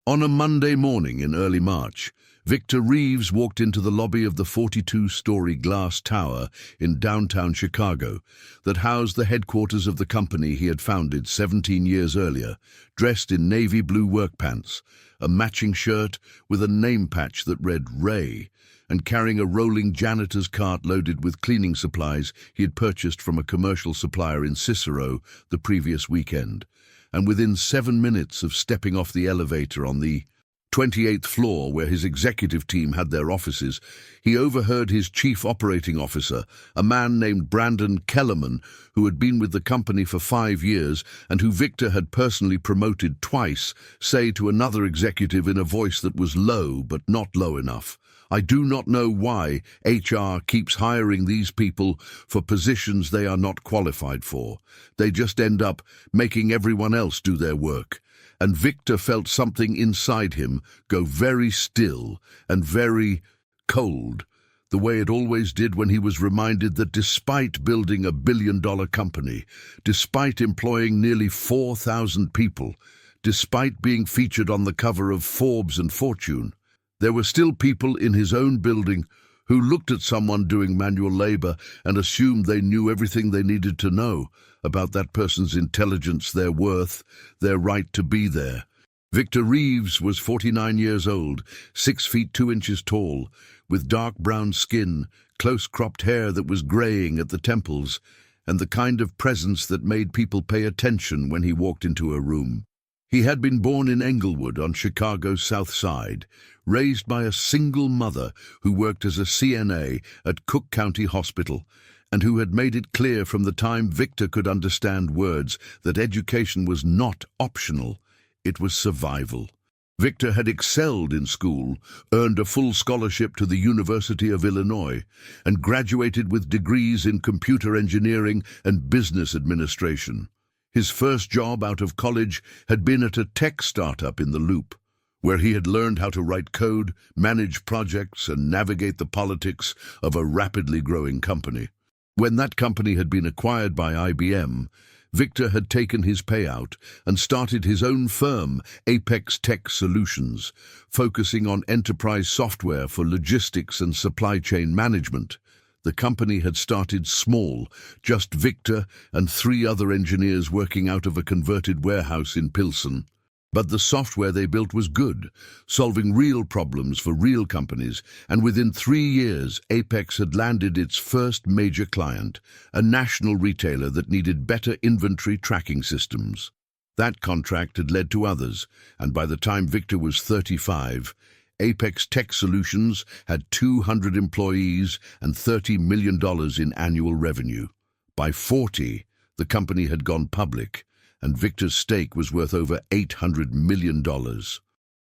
On a Monday morning in early March, Victor Reeves walked into the lobby of the 42-story glass tower in downtown Chicago that housed the headquarters of the company he had founded 17 years earlier, dressed in navy blue work pants, a matching shirt with a name patch that read Ray, and carrying a rolling janitor's cart loaded with cleaning supplies he had purchased from a commercial supplier in Cicero the previous weekend. And within 7 minutes of stepping off the elevator on the 28th floor where his executive team had their offices, he overheard his chief operating officer, a man named Brandon Kellerman, who had been with the company for 5 years and who Victor had personally promoted twice, say to another executive in a voice that was low but not low enough, "I do not know why HR keeps hiring these people for positions they are not qualified for. They just end up making everyone else do their work." And Victor felt something inside him go very still and very cold, the way it always did when he was reminded that despite building a billion-dollar company, despite employing nearly 4,000 people, despite being featured on the cover of Forbes and Fortune, there were still people in his own building who looked at someone doing manual labor and assumed they knew everything they needed to know about that person's intelligence, their worth, their right to be there. Victor Reeves was 49 years old, 6 feet 2 inches tall, with dark brown skin, close-cropped hair that was graying at the temples, and the kind of presence that made people pay attention when he walked into a room. He had been born in Englewood on Chicago's South Side, raised by a single mother who worked as a CNA at Cook County Hospital, and who had made it clear from the time Victor could understand words that education was not optional, it was survival. Victor had excelled in school, earned a full scholarship to the University of Illinois, and graduated with degrees in computer engineering and business administration. His first job out of college had been at a tech startup in the Loop, where he had learned how to write code, manage projects, and navigate the politics of a rapidly growing company. When that company had been acquired by IBM, Victor had taken his payout and started his own firm, Apex Tech Solutions, focusing on enterprise software for logistics and supply chain management. The company had started small, just Victor and 3 other engineers working out of a converted warehouse in Pilsen. But the software they built was good, solving real problems for real companies, and within 3 years, Apex had landed its first major client, a national retailer that needed better inventory tracking systems. That contract had led to others, and by the time Victor was 35, Apex Tech Solutions had 200 employees and $30 million in annual revenue. By 40, the company had gone public, and Victor's stake was worth over $800 million.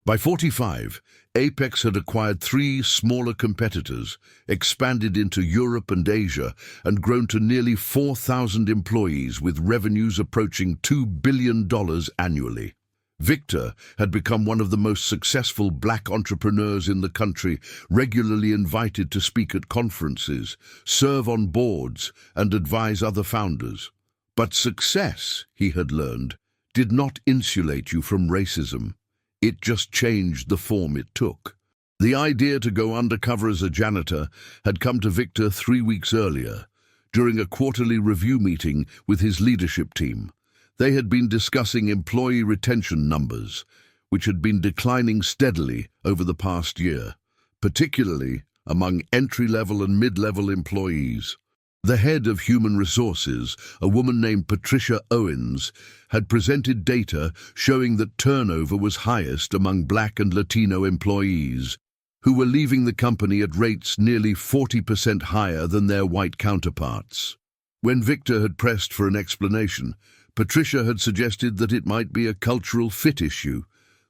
By 45, Apex had acquired 3 smaller competitors, expanded into Europe and Asia, and grown to nearly 4,000 employees with revenues approaching $2 billion annually. Victor had become one of the most successful black entrepreneurs in the country, regularly invited to speak at conferences, serve on boards, and advise other founders. But success, he had learned, did not insulate you from racism. It just changed the form it took. The idea to go undercover as a janitor had come to Victor 3 weeks earlier, during a quarterly review meeting with his leadership team. They had been discussing employee retention numbers, which had been declining steadily over the past year, particularly among entry-level and mid-level employees. The head of human resources, a woman named Patricia Owens, had presented data showing that turnover was highest among Black and Latino employees, who were leaving the company at rates nearly 40% higher than their white counterparts. When Victor had pressed for an explanation, Patricia had suggested that it might be a cultural fit issue,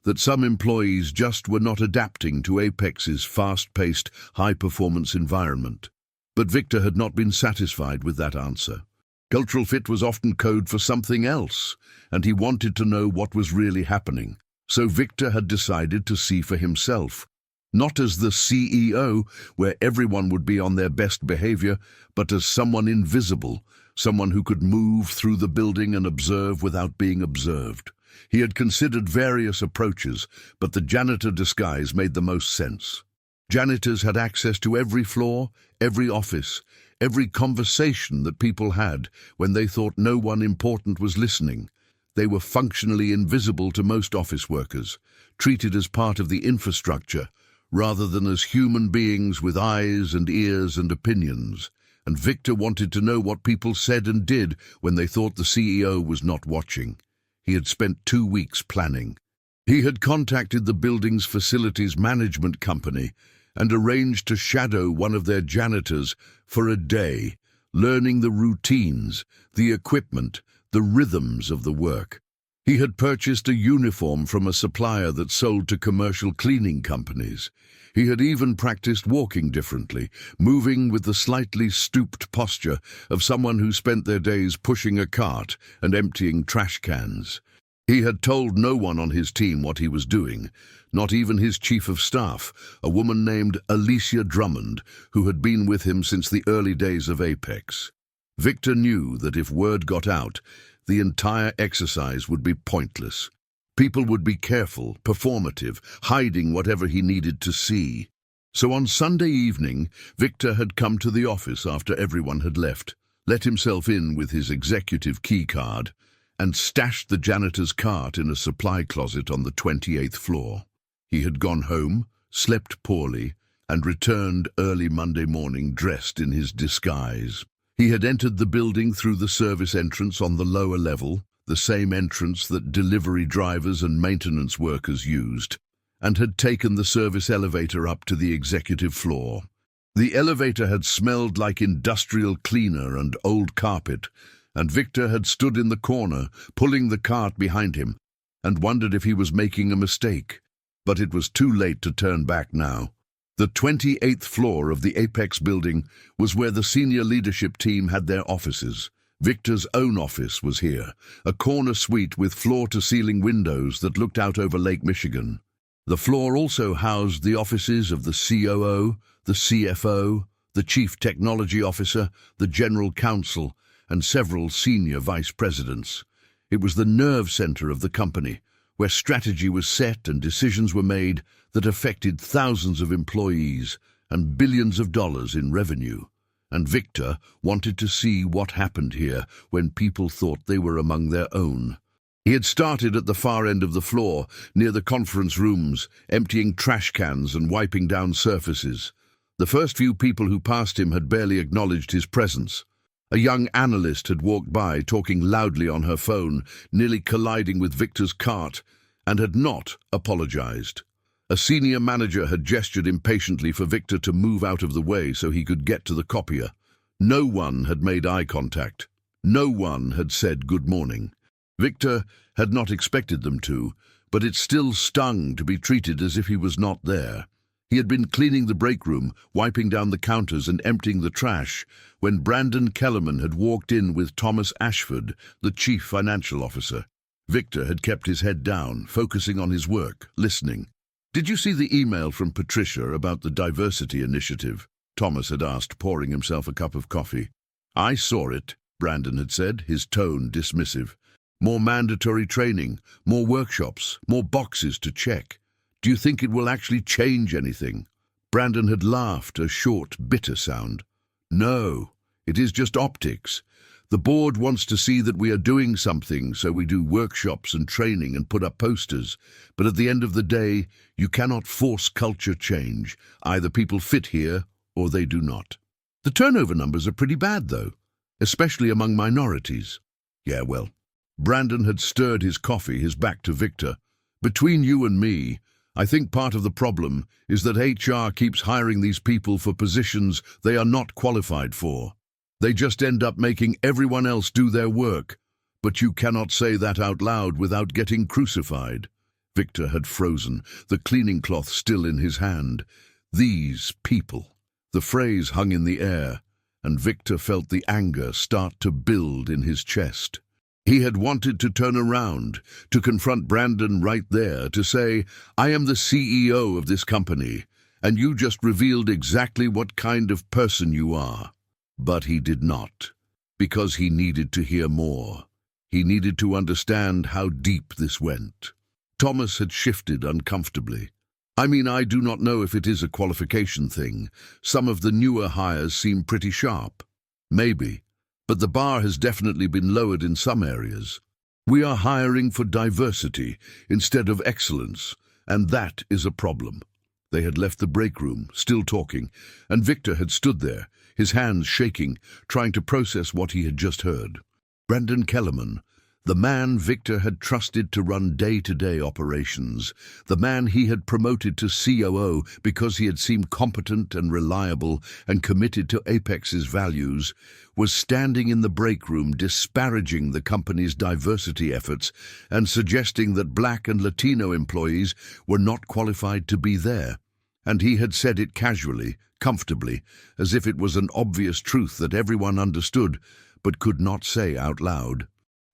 that some employees just were not adapting to Apex's fast-paced, high-performance environment. But Victor had not been satisfied with that answer. Cultural fit was often code for something else, and he wanted to know what was really happening. So Victor had decided to see for himself, not as the CEO, where everyone would be on their best behavior, but as someone invisible, someone who could move through the building and observe without being observed. He had considered various approaches, but the janitor disguise made the most sense. Janitors had access to every floor, every office, every conversation that people had when they thought no one important was listening. They were functionally invisible to most office workers, treated as part of the infrastructure, rather than as human beings with eyes and ears and opinions. And Victor wanted to know what people said and did when they thought the CEO was not watching. He had spent 2 weeks planning. He had contacted the building's facilities management company and arranged to shadow one of their janitors for a day, learning the routines, the equipment, the rhythms of the work. He had purchased a uniform from a supplier that sold to commercial cleaning companies. He had even practiced walking differently, moving with the slightly stooped posture of someone who spent their days pushing a cart and emptying trash cans. He had told no one on his team what he was doing, not even his chief of staff, a woman named Alicia Drummond, who had been with him since the early days of Apex. Victor knew that if word got out, the entire exercise would be pointless. People would be careful, performative, hiding whatever he needed to see. So on Sunday evening, Victor had come to the office after everyone had left, let himself in with his executive key card, and stashed the janitor's cart in a supply closet on the 28th floor. He had gone home, slept poorly, and returned early Monday morning dressed in his disguise. He had entered the building through the service entrance on the lower level, the same entrance that delivery drivers and maintenance workers used, and had taken the service elevator up to the executive floor. The elevator had smelled like industrial cleaner and old carpet, and Victor had stood in the corner, pulling the cart behind him, and wondered if he was making a mistake. But it was too late to turn back now. The 28th floor of the Apex building was where the senior leadership team had their offices. Victor's own office was here, a corner suite with floor-to-ceiling windows that looked out over Lake Michigan. The floor also housed the offices of the COO, the CFO, the Chief Technology Officer, the General Counsel, and several senior vice presidents. It was the nerve center of the company, where strategy was set and decisions were made that affected thousands of employees and billions of dollars in revenue. And Victor wanted to see what happened here when people thought they were among their own. He had started at the far end of the floor, near the conference rooms, emptying trash cans and wiping down surfaces. The first few people who passed him had barely acknowledged his presence. A young analyst had walked by, talking loudly on her phone, nearly colliding with Victor's cart, and had not apologized. A senior manager had gestured impatiently for Victor to move out of the way so he could get to the copier. No one had made eye contact. No one had said good morning. Victor had not expected them to, but it still stung to be treated as if he was not there. He had been cleaning the break room, wiping down the counters and emptying the trash, when Brandon Kellerman had walked in with Thomas Ashford, the chief financial officer. Victor had kept his head down, focusing on his work, listening. "Did you see the email from Patricia about the diversity initiative?" Thomas had asked, pouring himself a cup of coffee. "I saw it," Brandon had said, his tone dismissive. "More mandatory training, more workshops, more boxes to check. Do you think it will actually change anything?" Brandon had laughed, a short, bitter sound. "No, it is just optics. The board wants to see that we are doing something, so we do workshops and training and put up posters. But at the end of the day, you cannot force culture change. Either people fit here or they do not. The turnover numbers are pretty bad, though, especially among minorities." "Yeah, well." Brandon had stirred his coffee, his back to Victor. "Between you and me, I think part of the problem is that HR keeps hiring these people for positions they are not qualified for. They just end up making everyone else do their work. But you cannot say that out loud without getting crucified." Victor had frozen, the cleaning cloth still in his hand. These people. The phrase hung in the air, and Victor felt the anger start to build in his chest. He had wanted to turn around, to confront Brandon right there, to say, "I am the CEO of this company, and you just revealed exactly what kind of person you are." But he did not, because he needed to hear more. He needed to understand how deep this went. Thomas had shifted uncomfortably. I do not know if it is a qualification thing. Some of the newer hires seem pretty sharp. Maybe. But the bar has definitely been lowered in some areas. We are hiring for diversity instead of excellence, and that is a problem. They had left the break room, still talking, and Victor had stood there, his hands shaking, trying to process what he had just heard. Brandon Kellerman, the man Victor had trusted to run day-to-day operations, the man he had promoted to COO because he had seemed competent and reliable and committed to Apex's values, was standing in the break room disparaging the company's diversity efforts and suggesting that Black and Latino employees were not qualified to be there. And he had said it casually, comfortably, as if it was an obvious truth that everyone understood but could not say out loud.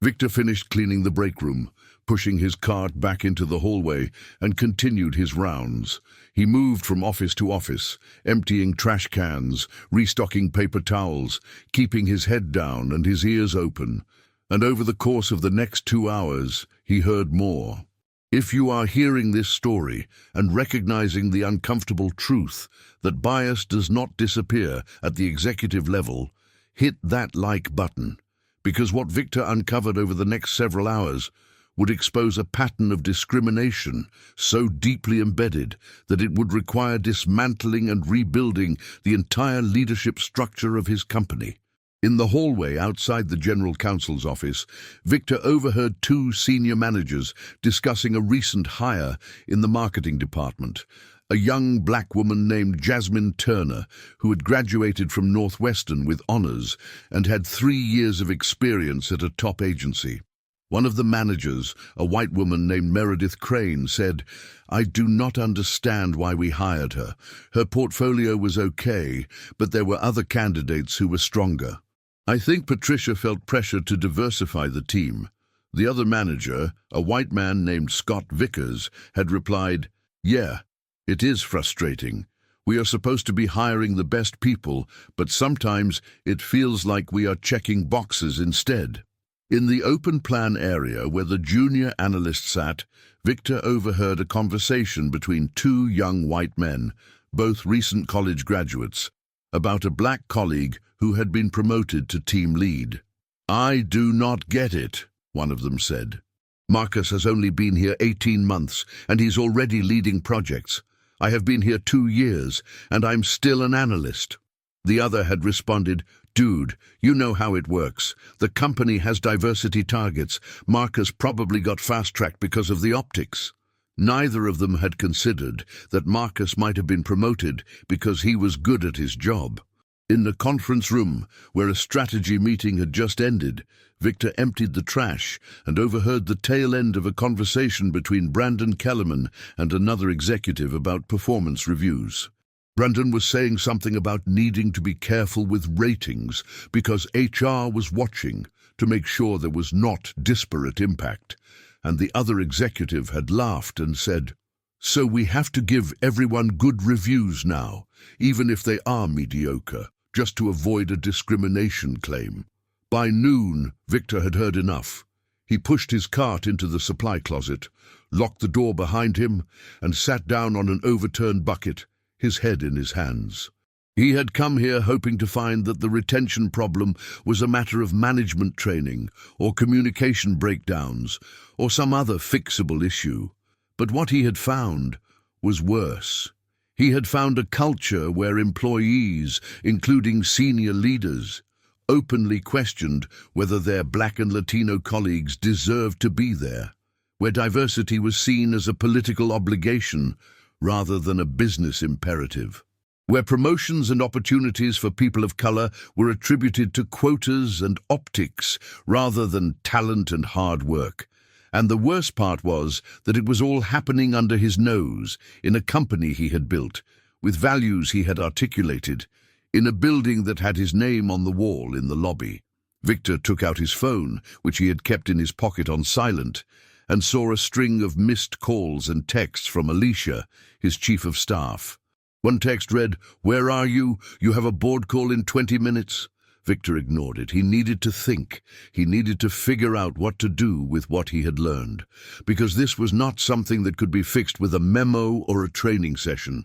Victor finished cleaning the break room, pushing his cart back into the hallway, and continued his rounds. He moved from office to office, emptying trash cans, restocking paper towels, keeping his head down and his ears open. And over the course of the next 2 hours, he heard more. If you are hearing this story and recognizing the uncomfortable truth that bias does not disappear at the executive level, hit that like button. Because what Victor uncovered over the next several hours would expose a pattern of discrimination so deeply embedded that it would require dismantling and rebuilding the entire leadership structure of his company. In the hallway outside the General Counsel's office, Victor overheard 2 senior managers discussing a recent hire in the marketing department. A young Black woman named Jasmine Turner, who had graduated from Northwestern with honors and had 3 years of experience at a top agency. One of the managers, a white woman named Meredith Crane, said, "I do not understand why we hired her. Her portfolio was okay, but there were other candidates who were stronger." I think Patricia felt pressure to diversify the team. The other manager, a white man named Scott Vickers, had replied, "Yeah, it is frustrating. We are supposed to be hiring the best people, but sometimes it feels like we are checking boxes instead." In the open plan area where the junior analyst sat, Victor overheard a conversation between 2 young white men, both recent college graduates, about a Black colleague who had been promoted to team lead. "I do not get it," one of them said. "Marcus has only been here 18 months, and he's already leading projects. I have been here 2 years, and I'm still an analyst." The other had responded, "Dude, you know how it works. The company has diversity targets. Marcus probably got fast-tracked because of the optics." Neither of them had considered that Marcus might have been promoted because he was good at his job. In the conference room, where a strategy meeting had just ended, Victor emptied the trash and overheard the tail end of a conversation between Brandon Kellerman and another executive about performance reviews. Brandon was saying something about needing to be careful with ratings because HR was watching to make sure there was not disparate impact, and the other executive had laughed and said, "So we have to give everyone good reviews now, even if they are mediocre, just to avoid a discrimination claim." By noon, Victor had heard enough. He pushed his cart into the supply closet, locked the door behind him, and sat down on an overturned bucket, his head in his hands. He had come here hoping to find that the retention problem was a matter of management training or communication breakdowns or some other fixable issue. But what he had found was worse. He had found a culture where employees, including senior leaders, openly questioned whether their Black and Latino colleagues deserved to be there, where diversity was seen as a political obligation rather than a business imperative, where promotions and opportunities for people of color were attributed to quotas and optics rather than talent and hard work. And the worst part was that it was all happening under his nose, in a company he had built, with values he had articulated, in a building that had his name on the wall in the lobby. Victor took out his phone, which he had kept in his pocket on silent, and saw a string of missed calls and texts from Alicia, his chief of staff. One text read, "Where are you? You have a board call in 20 minutes. Victor ignored it. He needed to think. He needed to figure out what to do with what he had learned, because this was not something that could be fixed with a memo or a training session.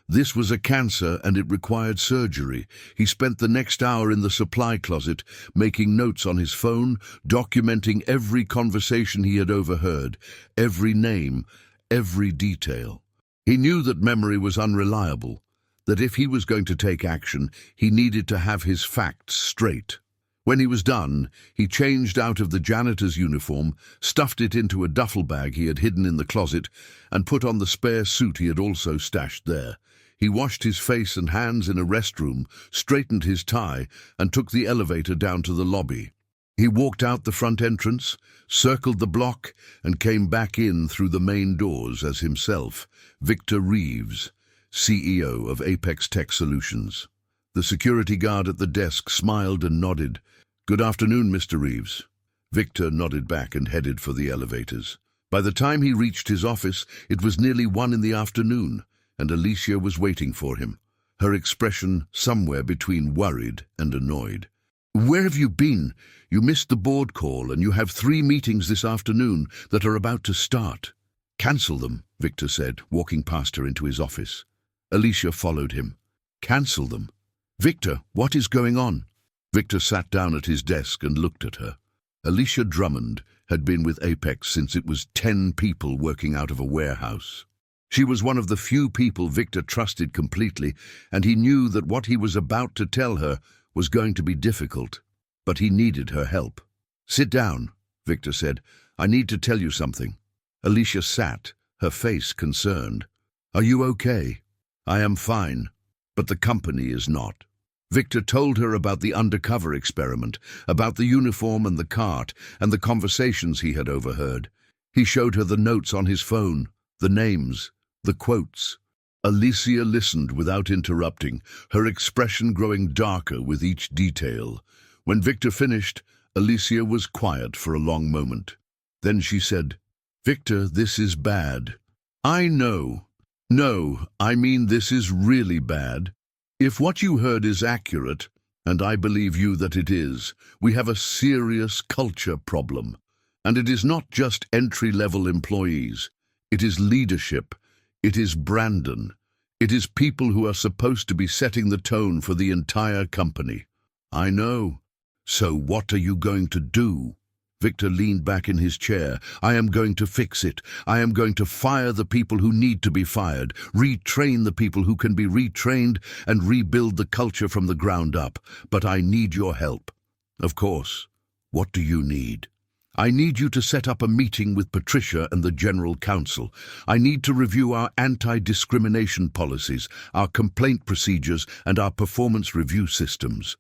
This was a cancer and it required surgery. He spent the next hour in the supply closet, making notes on his phone, documenting every conversation he had overheard, every name, every detail. He knew that memory was unreliable, that if he was going to take action, he needed to have his facts straight. When he was done, he changed out of the janitor's uniform, stuffed it into a duffel bag he had hidden in the closet, and put on the spare suit he had also stashed there. He washed his face and hands in a restroom, straightened his tie, and took the elevator down to the lobby. He walked out the front entrance, circled the block, and came back in through the main doors as himself, Victor Reeves, CEO of Apex Tech Solutions. The security guard at the desk smiled and nodded. "Good afternoon, Mr. Reeves." Victor nodded back and headed for the elevators. By the time he reached his office, it was nearly 1 in the afternoon, and Alicia was waiting for him, her expression somewhere between worried and annoyed. "Where have you been? You missed the board call, and you have 3 meetings this afternoon that are about to start." "Cancel them," Victor said, walking past her into his office. Alicia followed him. "Cancel them? Victor, what is going on?" Victor sat down at his desk and looked at her. Alicia Drummond had been with Apex since it was 10 people working out of a warehouse. She was one of the few people Victor trusted completely, and he knew that what he was about to tell her was going to be difficult, but he needed her help. "Sit down," Victor said. "I need to tell you something." Alicia sat, her face concerned. "Are you okay?" "I am fine, but the company is not." Victor told her about the undercover experiment, about the uniform and the cart, and the conversations he had overheard. He showed her the notes on his phone, the names, the quotes. Alicia listened without interrupting, her expression growing darker with each detail. When Victor finished, Alicia was quiet for a long moment. Then she said, "Victor, this is bad." "I know. No, I mean this is really bad. If what you heard is accurate, and I believe you that it is, we have a serious culture problem. And it is not just entry-level employees. It is leadership. It is Brandon. It is people who are supposed to be setting the tone for the entire company." "I know. So what are you going to do?" Victor leaned back in his chair. "I am going to fix it. I am going to fire the people who need to be fired, retrain the people who can be retrained, and rebuild the culture from the ground up. But I need your help." "Of course. What do you need?" "I need you to set up a meeting with Patricia and the General Counsel. I need to review our anti-discrimination policies, our complaint procedures, and our performance review systems.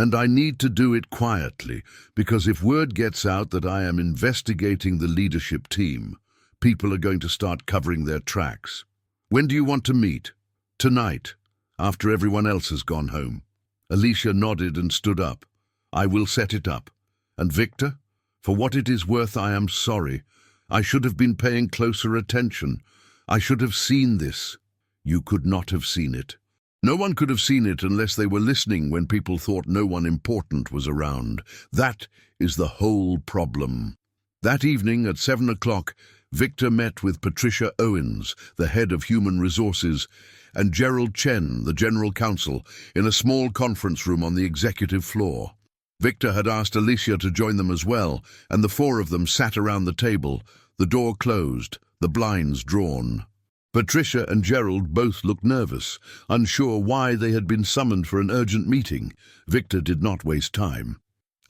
And I need to do it quietly, because if word gets out that I am investigating the leadership team, people are going to start covering their tracks." "When do you want to meet?" "Tonight, after everyone else has gone home." Alicia nodded and stood up. "I will set it up. And Victor, for what it is worth, I am sorry. I should have been paying closer attention. I should have seen this." "You could not have seen it. No one could have seen it unless they were listening when people thought no one important was around. That is the whole problem." That evening at 7 o'clock, Victor met with Patricia Owens, the head of Human Resources, and Gerald Chen, the General Counsel, in a small conference room on the executive floor. Victor had asked Alicia to join them as well, and the 4 of them sat around the table, the door closed, the blinds drawn. Patricia and Gerald both looked nervous, unsure why they had been summoned for an urgent meeting. Victor did not waste time.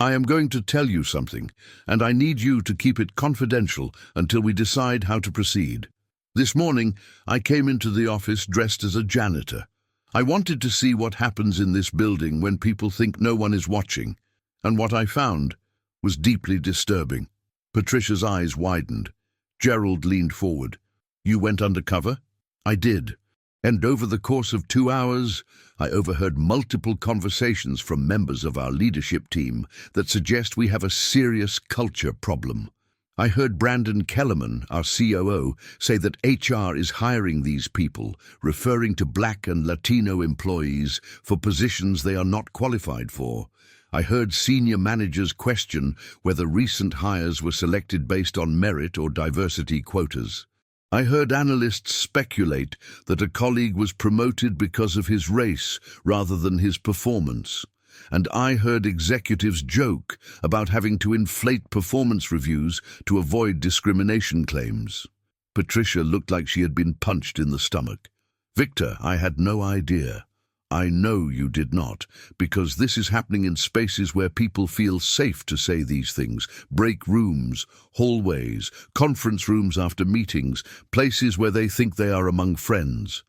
"I am going to tell you something, and I need you to keep it confidential until we decide how to proceed. This morning, I came into the office dressed as a janitor. I wanted to see what happens in this building when people think no one is watching, and what I found was deeply disturbing." Patricia's eyes widened. Gerald leaned forward. "You went undercover?" "I did. And over the course of 2 hours, I overheard multiple conversations from members of our leadership team that suggest we have a serious culture problem. I heard Brandon Kellerman, our COO, say that HR is hiring these people, referring to Black and Latino employees for positions they are not qualified for. I heard senior managers question whether recent hires were selected based on merit or diversity quotas. I heard analysts speculate that a colleague was promoted because of his race rather than his performance. And I heard executives joke about having to inflate performance reviews to avoid discrimination claims. Patricia looked like she had been punched in the stomach. Victor, I had no idea. I know you did not, because this is happening in spaces where people feel safe to say these things. Break rooms, hallways, conference rooms after meetings, places where they think they are among friends.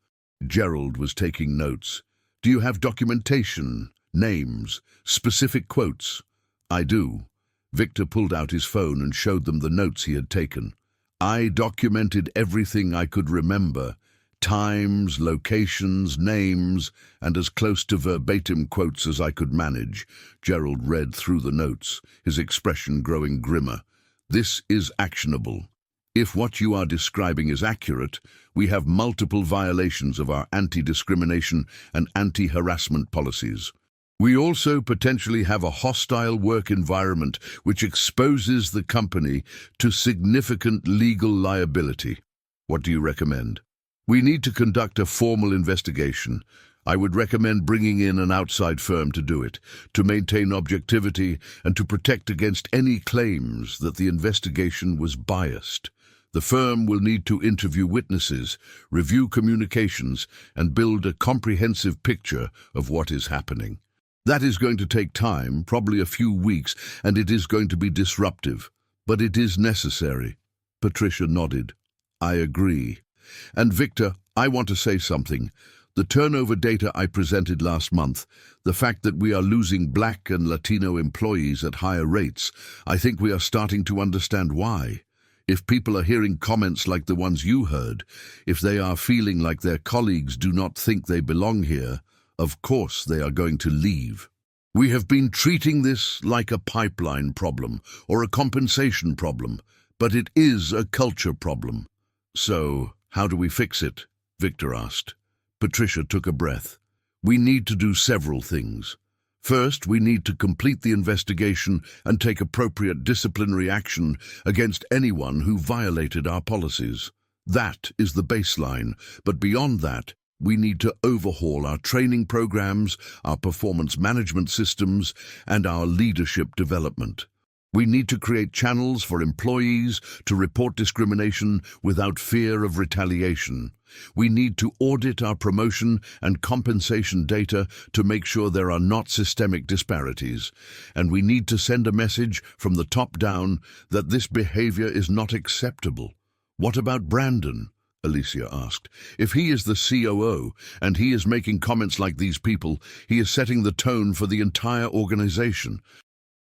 Gerald was taking notes. Do you have documentation, names, specific quotes? I do. Victor pulled out his phone and showed them the notes he had taken. I documented everything I could remember. Times, locations, names, and as close to verbatim quotes as I could manage. Gerald read through the notes, his expression growing grimmer. This is actionable. If what you are describing is accurate, we have multiple violations of our anti-discrimination and anti-harassment policies. We also potentially have a hostile work environment which exposes the company to significant legal liability. What do you recommend? We need to conduct a formal investigation. I would recommend bringing in an outside firm to do it, to maintain objectivity and to protect against any claims that the investigation was biased. The firm will need to interview witnesses, review communications, and build a comprehensive picture of what is happening. That is going to take time, probably a few weeks, and it is going to be disruptive. But it is necessary. Patricia nodded. I agree. And Victor, I want to say something. The turnover data I presented last month, the fact that we are losing Black and Latino employees at higher rates, I think we are starting to understand why. If people are hearing comments like the ones you heard, if they are feeling like their colleagues do not think they belong here, of course they are going to leave. We have been treating this like a pipeline problem or a compensation problem, but it is a culture problem. So, how do we fix it? Victor asked. Patricia took a breath. We need to do several things. First, we need to complete the investigation and take appropriate disciplinary action against anyone who violated our policies. That is the baseline, but beyond that, we need to overhaul our training programs, our performance management systems, and our leadership development. We need to create channels for employees to report discrimination without fear of retaliation. We need to audit our promotion and compensation data to make sure there are not systemic disparities. And we need to send a message from the top down that this behavior is not acceptable. What about Brandon? Alicia asked. If he is the COO and he is making comments like these people, he is setting the tone for the entire organization.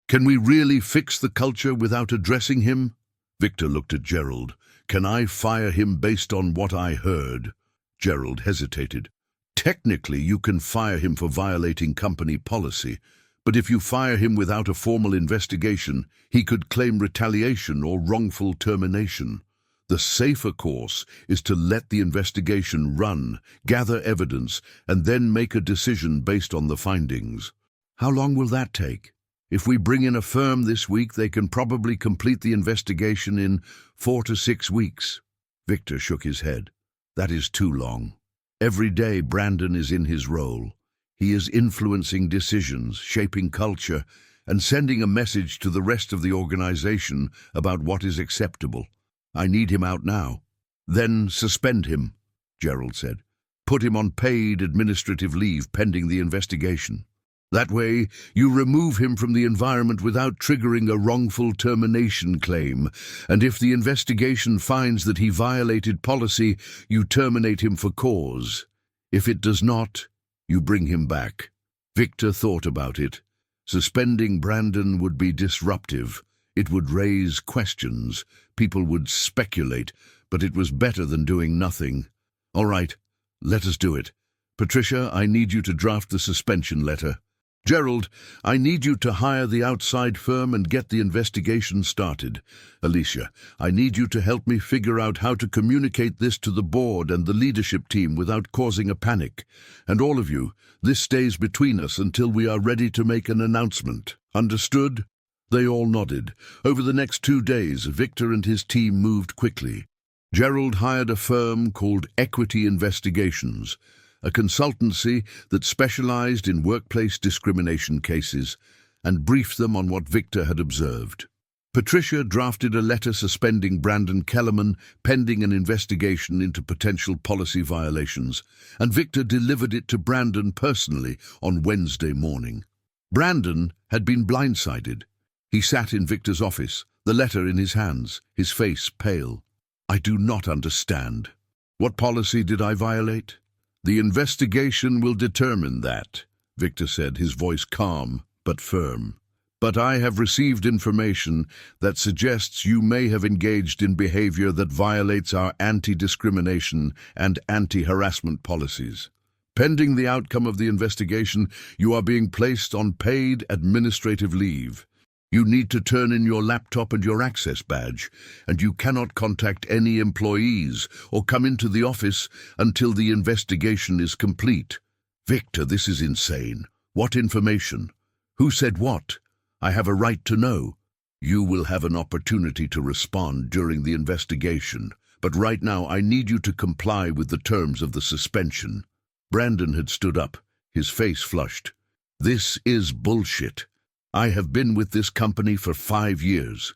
Can we really fix the culture without addressing him? Victor looked at Gerald. Can I fire him based on what I heard? Gerald hesitated. Technically, you can fire him for violating company policy, but if you fire him without a formal investigation, he could claim retaliation or wrongful termination. The safer course is to let the investigation run, gather evidence, and then make a decision based on the findings. How long will that take? If we bring in a firm this week, they can probably complete the investigation in 4 to 6 weeks. Victor shook his head. That is too long. Every day Brandon is in his role. He is influencing decisions, shaping culture, and sending a message to the rest of the organization about what is acceptable. I need him out now. Then suspend him, Gerald said. Put him on paid administrative leave pending the investigation. That way, you remove him from the environment without triggering a wrongful termination claim, and if the investigation finds that he violated policy, you terminate him for cause. If it does not, you bring him back. Victor thought about it. Suspending Brandon would be disruptive. It would raise questions. People would speculate, but it was better than doing nothing. All right, let us do it. Patricia, I need you to draft the suspension letter. Gerald, I need you to hire the outside firm and get the investigation started. Alicia, I need you to help me figure out how to communicate this to the board and the leadership team without causing a panic. And all of you, this stays between us until we are ready to make an announcement. Understood? They all nodded. Over the next 2 days, Victor and his team moved quickly. Gerald hired a firm called Equity Investigations, a consultancy that specialized in workplace discrimination cases, and briefed them on what Victor had observed. Patricia drafted a letter suspending Brandon Kellerman pending an investigation into potential policy violations, and Victor delivered it to Brandon personally on Wednesday morning. Brandon had been blindsided. He sat in Victor's office, the letter in his hands, his face pale. "I do not understand. What policy did I violate?" "The investigation will determine that," Victor said, his voice calm but firm. "But I have received information that suggests you may have engaged in behavior that violates our anti-discrimination and anti-harassment policies. Pending the outcome of the investigation, you are being placed on paid administrative leave. You need to turn in your laptop and your access badge, and you cannot contact any employees or come into the office until the investigation is complete." "Victor, this is insane. What information? Who said what? I have a right to know." "You will have an opportunity to respond during the investigation, but right now I need you to comply with the terms of the suspension." Brandon had stood up, his face flushed. "This is bullshit. I have been with this company for 5 years.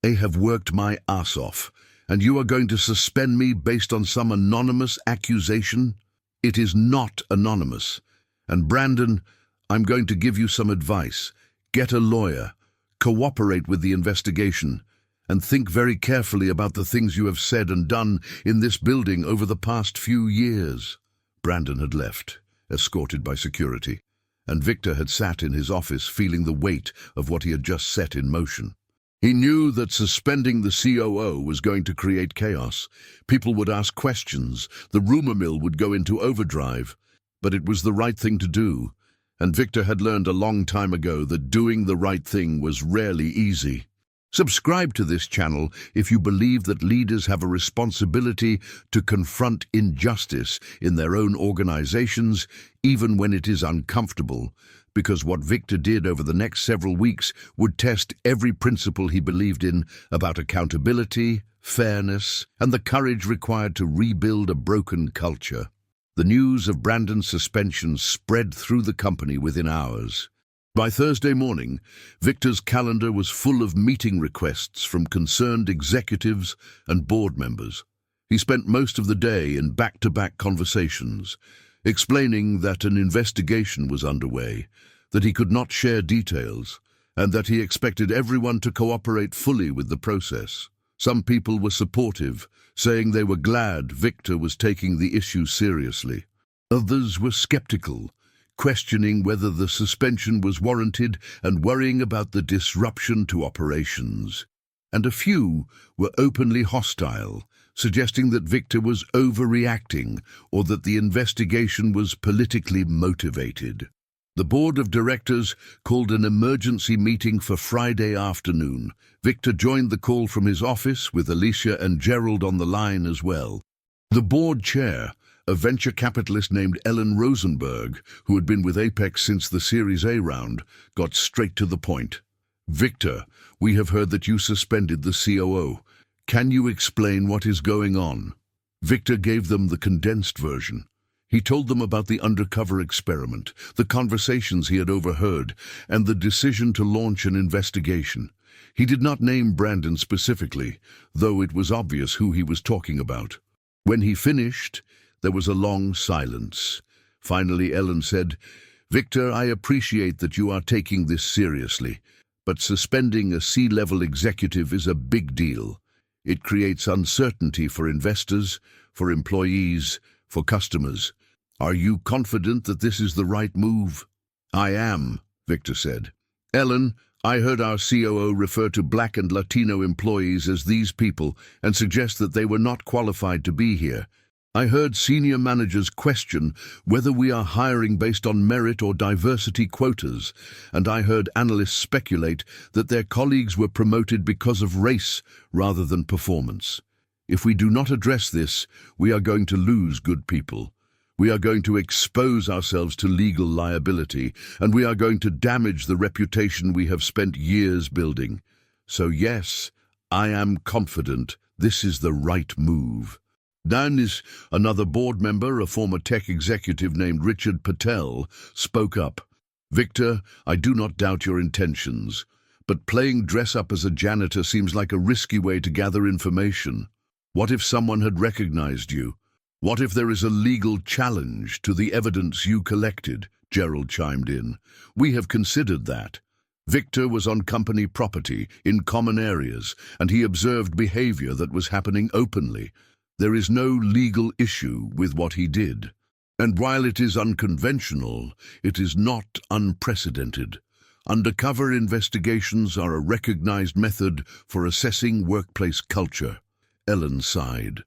I have worked my ass off, and you are going to suspend me based on some anonymous accusation? It is not anonymous. And Brandon, I'm going to give you some advice. Get a lawyer, cooperate with the investigation, and think very carefully about the things you have said and done in this building over the past few years." Brandon had left, escorted by security, and Victor had sat in his office feeling the weight of what he had just set in motion. He knew that suspending the COO was going to create chaos. People would ask questions, the rumor mill would go into overdrive, but it was the right thing to do, and Victor had learned a long time ago that doing the right thing was rarely easy. Subscribe to this channel if you believe that leaders have a responsibility to confront injustice in their own organizations, even when it is uncomfortable, because what Victor did over the next several weeks would test every principle he believed in about accountability, fairness, and the courage required to rebuild a broken culture. The news of Brandon's suspension spread through the company within hours. By Thursday morning, Victor's calendar was full of meeting requests from concerned executives and board members. He spent most of the day in back-to-back conversations, explaining that an investigation was underway, that he could not share details, and that he expected everyone to cooperate fully with the process. Some people were supportive, saying they were glad Victor was taking the issue seriously. Others were skeptical, questioning whether the suspension was warranted and worrying about the disruption to operations. And a few were openly hostile, suggesting that Victor was overreacting or that the investigation was politically motivated. The board of directors called an emergency meeting for Friday afternoon. Victor joined the call from his office with Alicia and Gerald on the line as well. The board chair, a venture capitalist named Ellen Rosenberg, who had been with Apex since the Series A round, got straight to the point. "Victor, we have heard that you suspended the COO. Can you explain what is going on?" Victor gave them the condensed version. He told them about the undercover experiment, the conversations he had overheard, and the decision to launch an investigation. He did not name Brandon specifically, though it was obvious who he was talking about. When he finished, there was a long silence. Finally, Ellen said, "Victor, I appreciate that you are taking this seriously, but suspending a C-level executive is a big deal. It creates uncertainty for investors, for employees, for customers. Are you confident that this is the right move?" "I am," Victor said. "Ellen, I heard our COO refer to Black and Latino employees as these people and suggest that they were not qualified to be here. I heard senior managers question whether we are hiring based on merit or diversity quotas, and I heard analysts speculate that their colleagues were promoted because of race rather than performance. If we do not address this, we are going to lose good people. We are going to expose ourselves to legal liability, and we are going to damage the reputation we have spent years building. So yes, I am confident this is the right move. Danis, another board member, a former tech executive named Richard Patel, spoke up. Victor, I do not doubt your intentions, but playing dress-up as a janitor seems like a risky way to gather information. What if someone had recognized you? What if there is a legal challenge to the evidence you collected? Gerald chimed in. We have considered that. Victor was on company property, in common areas, and he observed behavior that was happening openly. There is no legal issue with what he did. And while it is unconventional, it is not unprecedented. Undercover investigations are a recognized method for assessing workplace culture. Ellen sighed.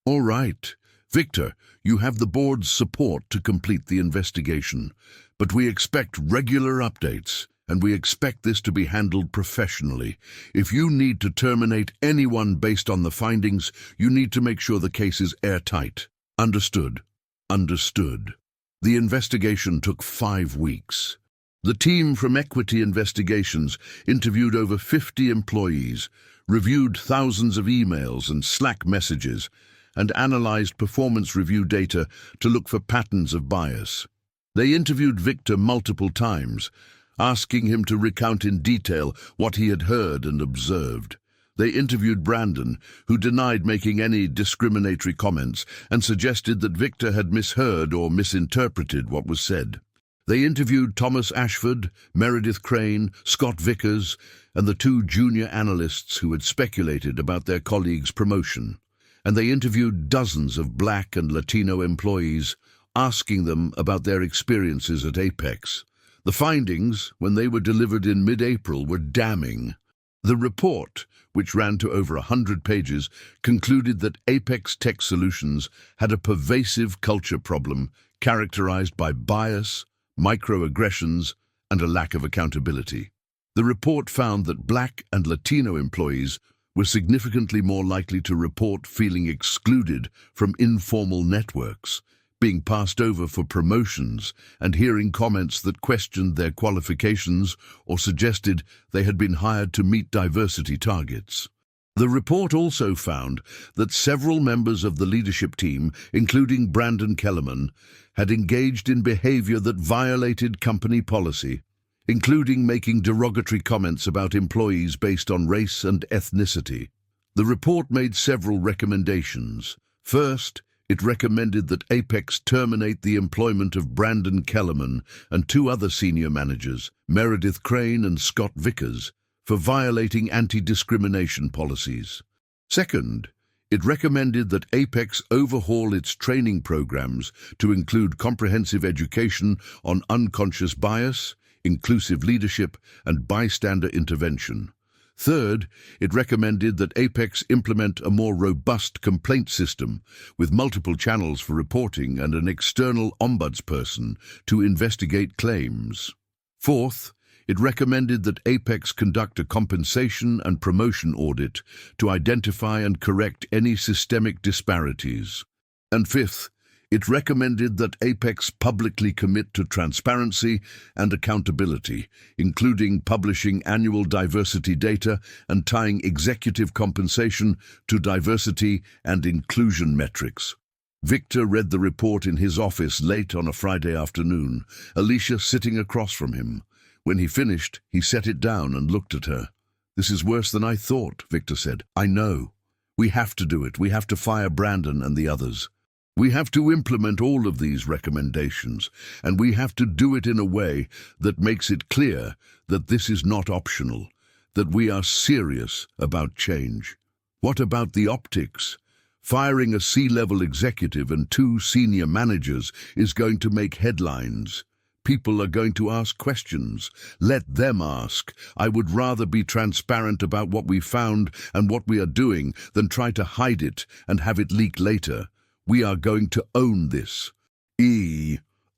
All right, Victor, you have the board's support to complete the investigation, but we expect regular updates, and we expect this to be handled professionally. If you need to terminate anyone based on the findings, you need to make sure the case is airtight. Understood. Understood. The investigation took 5 weeks. The team from Equity Investigations interviewed over 50 employees, reviewed thousands of emails and Slack messages, and analyzed performance review data to look for patterns of bias. They interviewed Victor multiple times, asking him to recount in detail what he had heard and observed. They interviewed Brandon, who denied making any discriminatory comments and suggested that Victor had misheard or misinterpreted what was said. They interviewed Thomas Ashford, Meredith Crane, Scott Vickers, and the 2 junior analysts who had speculated about their colleagues' promotion. And they interviewed dozens of Black and Latino employees, asking them about their experiences at Apex. The findings, when they were delivered in mid-April, were damning. The report, which ran to over 100 pages, concluded that Apex Tech Solutions had a pervasive culture problem characterized by bias, microaggressions, and a lack of accountability. The report found that Black and Latino employees were significantly more likely to report feeling excluded from informal networks, being passed over for promotions, and hearing comments that questioned their qualifications or suggested they had been hired to meet diversity targets. The report also found that several members of the leadership team, including Brandon Kellerman, had engaged in behavior that violated company policy, including making derogatory comments about employees based on race and ethnicity. The report made several recommendations. First, it recommended that Apex terminate the employment of Brandon Kellerman and 2 other senior managers, Meredith Crane and Scott Vickers, for violating anti-discrimination policies. Second, it recommended that Apex overhaul its training programs to include comprehensive education on unconscious bias, inclusive leadership, and bystander intervention. Third, it recommended that Apex implement a more robust complaint system with multiple channels for reporting and an external ombudsperson to investigate claims. Fourth, it recommended that Apex conduct a compensation and promotion audit to identify and correct any systemic disparities. And fifth, it recommended that Apex publicly commit to transparency and accountability, including publishing annual diversity data and tying executive compensation to diversity and inclusion metrics. Victor read the report in his office late on a Friday afternoon, Alicia sitting across from him. When he finished, he set it down and looked at her. "This is worse than I thought," Victor said. "I know. We have to do it. We have to fire Brandon and the others. We have to implement all of these recommendations, and we have to do it in a way that makes it clear that this is not optional, that we are serious about change." What about the optics? Firing a C-level executive and 2 senior managers is going to make headlines. People are going to ask questions. Let them ask. I would rather be transparent about what we found and what we are doing than try to hide it and have it leak later. We are going to own this.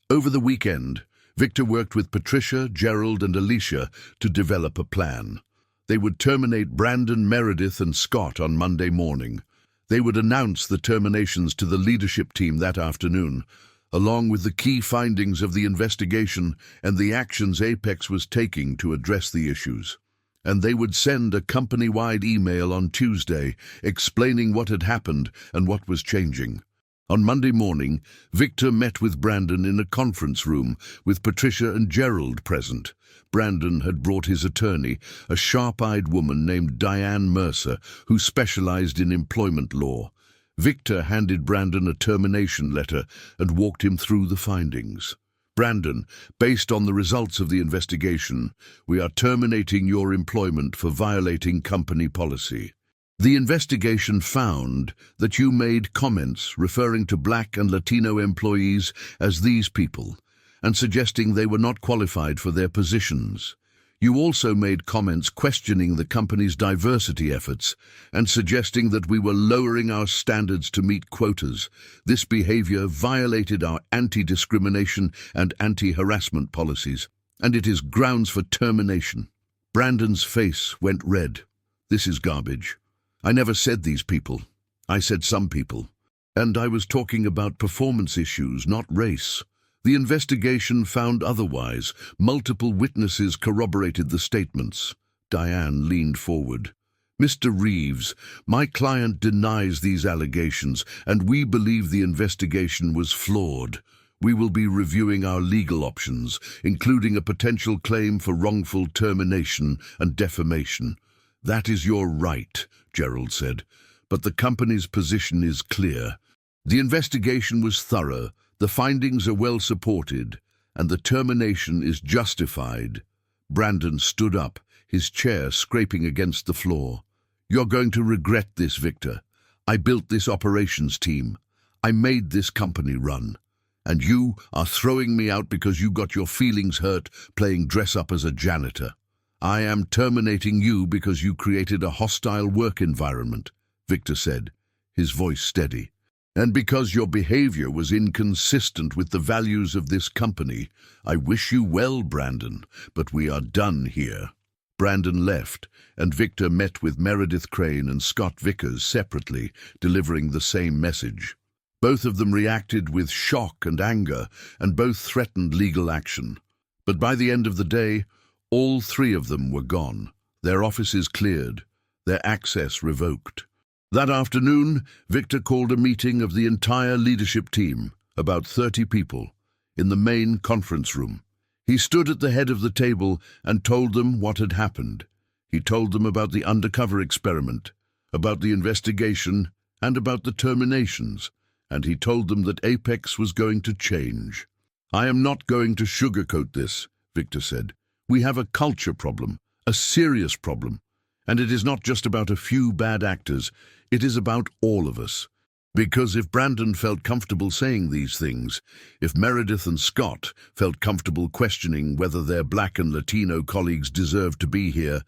Over the weekend, Victor worked with Patricia, Gerald, and Alicia to develop a plan. They would terminate Brandon, Meredith, and Scott on Monday morning. They would announce the terminations to the leadership team that afternoon, along with the key findings of the investigation and the actions Apex was taking to address the issues. And they would send a company-wide email on Tuesday explaining what had happened and what was changing. On Monday morning, Victor met with Brandon in a conference room with Patricia and Gerald present. Brandon had brought his attorney, a sharp-eyed woman named Diane Mercer, who specialized in employment law. Victor handed Brandon a termination letter and walked him through the findings. Brandon, based on the results of the investigation, we are terminating your employment for violating company policy. The investigation found that you made comments referring to Black and Latino employees as these people and suggesting they were not qualified for their positions. You also made comments questioning the company's diversity efforts and suggesting that we were lowering our standards to meet quotas. This behavior violated our anti-discrimination and anti-harassment policies, and it is grounds for termination. Brandon's face went red. This is garbage. I never said these people. I said some people. And I was talking about performance issues, not race. The investigation found otherwise. Multiple witnesses corroborated the statements. Diane leaned forward. Mr. Reeves, my client denies these allegations, and we believe the investigation was flawed. We will be reviewing our legal options, including a potential claim for wrongful termination and defamation. That is your right, Gerald said, but the company's position is clear. The investigation was thorough, the findings are well supported, and the termination is justified. Brandon stood up, his chair scraping against the floor. You're going to regret this, Victor. I built this operations team. I made this company run. And you are throwing me out because you got your feelings hurt playing dress-up as a janitor. I am terminating you because you created a hostile work environment, Victor said, his voice steady. And because your behavior was inconsistent with the values of this company. I wish you well, Brandon, but we are done here. Brandon left, and Victor met with Meredith Crane and Scott Vickers separately, delivering the same message. Both of them reacted with shock and anger, and both threatened legal action. But by the end of the day, all three of them were gone, their offices cleared, their access revoked. That afternoon, Victor called a meeting of the entire leadership team, about 30 people, in the main conference room. He stood at the head of the table and told them what had happened. He told them about the undercover experiment, about the investigation, and about the terminations, and he told them that Apex was going to change. I am not going to sugarcoat this, Victor said. We have a culture problem, a serious problem, and it is not just about a few bad actors, it is about all of us. Because if Brandon felt comfortable saying these things, if Meredith and Scott felt comfortable questioning whether their Black and Latino colleagues deserved to be here,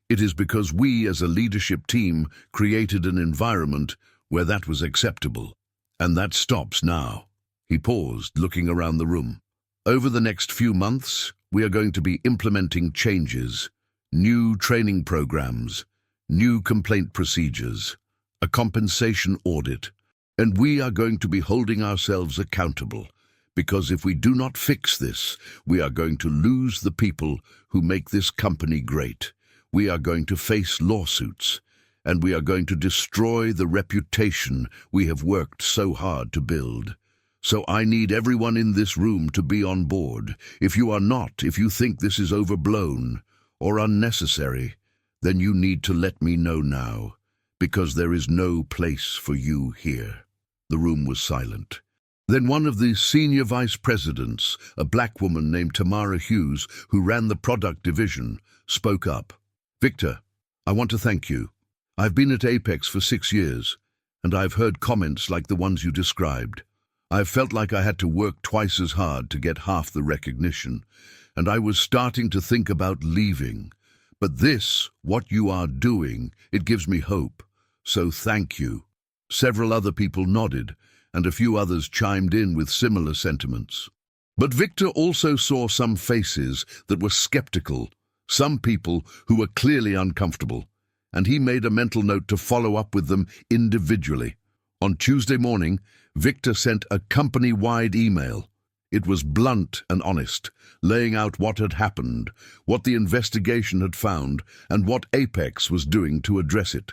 it is because we as a leadership team created an environment where that was acceptable. And that stops now. He paused, looking around the room. Over the next few months, we are going to be implementing changes, new training programs, new complaint procedures, a compensation audit, and we are going to be holding ourselves accountable, because if we do not fix this, we are going to lose the people who make this company great. We are going to face lawsuits, and we are going to destroy the reputation we have worked so hard to build. So I need everyone in this room to be on board. If you are not, if you think this is overblown or unnecessary, then you need to let me know now, because there is no place for you here. The room was silent. Then one of the senior vice presidents, a black woman named Tamara Hughes, who ran the product division, spoke up. Victor, I want to thank you. I've been at Apex for 6 years, and I've heard comments like the ones you described. I've felt like I had to work twice as hard to get half the recognition, and I was starting to think about leaving. But this, what you are doing, it gives me hope. So thank you. Several other people nodded, and a few others chimed in with similar sentiments. But Victor also saw some faces that were skeptical, some people who were clearly uncomfortable, and he made a mental note to follow up with them individually. On Tuesday morning, Victor sent a company-wide email. It was blunt and honest, laying out what had happened, what the investigation had found, and what Apex was doing to address it.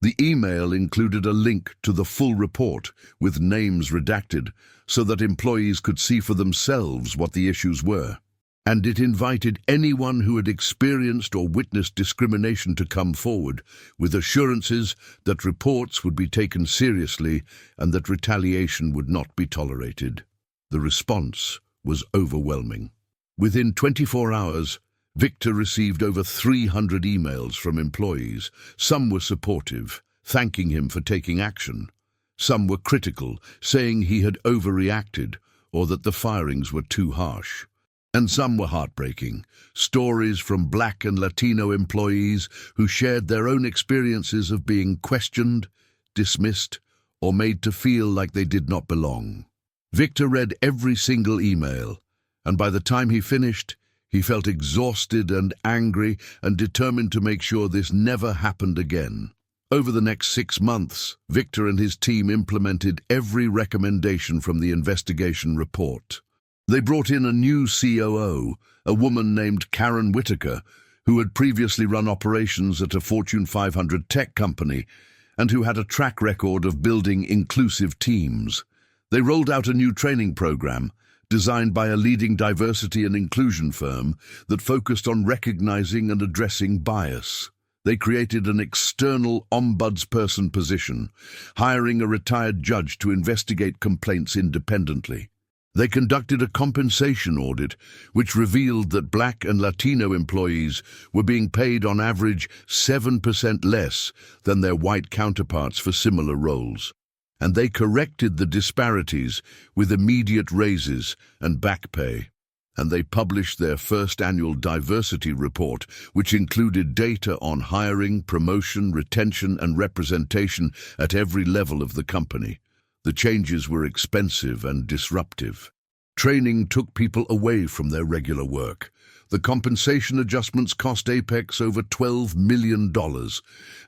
The email included a link to the full report, with names redacted, so that employees could see for themselves what the issues were. And it invited anyone who had experienced or witnessed discrimination to come forward, with assurances that reports would be taken seriously and that retaliation would not be tolerated. The response was overwhelming. Within 24 hours, Victor received over 300 emails from employees. Some were supportive, thanking him for taking action. Some were critical, saying he had overreacted or that the firings were too harsh. And some were heartbreaking, stories from Black and Latino employees who shared their own experiences of being questioned, dismissed, or made to feel like they did not belong. Victor read every single email, and by the time he finished, he felt exhausted and angry and determined to make sure this never happened again. Over the next 6 months, Victor and his team implemented every recommendation from the investigation report. They brought in a new COO, a woman named Karen Whitaker, who had previously run operations at a Fortune 500 tech company and who had a track record of building inclusive teams. They rolled out a new training program, designed by a leading diversity and inclusion firm that focused on recognizing and addressing bias. They created an external ombudsperson position, hiring a retired judge to investigate complaints independently. They conducted a compensation audit, which revealed that Black and Latino employees were being paid on average 7% less than their white counterparts for similar roles. And they corrected the disparities with immediate raises and back pay. And they published their first annual diversity report, which included data on hiring, promotion, retention, and representation at every level of the company. The changes were expensive and disruptive. Training took people away from their regular work. The compensation adjustments cost Apex over $12 million,